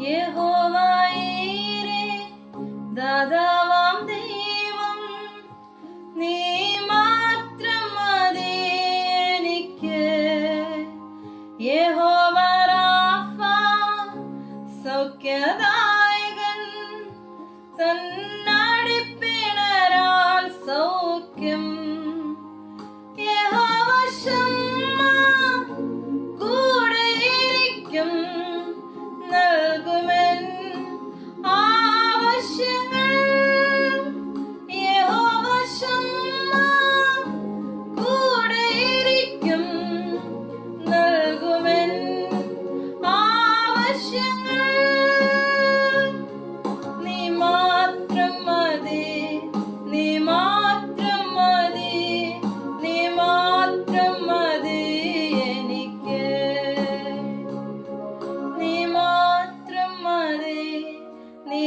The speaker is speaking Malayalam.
യഹോവയീരേ, ദാതാവാം ദൈവം, നീ മാത്രം മതി എനിക്ക്. യഹോവ റാഫ, സൗഖ്യദായകൻ, തന്നടിപ്പിണരാൽ സൗഖ്യം. യഹോവ ശമ്മ, കൂടെയിരിക്കും, നൽകുമെൻ ആവശ്യങ്ങൾ. യഹോവ ശമ്മ, കൂടെയിരിക്കും, നൽകുമെൻ ആവശ്യങ്ങൾ. നീ മാത്രം മതി, നീ മാത്രം മതി, നീ മാത്രം മതി എനിക്ക്. നീ മാത്രം മതി, നീ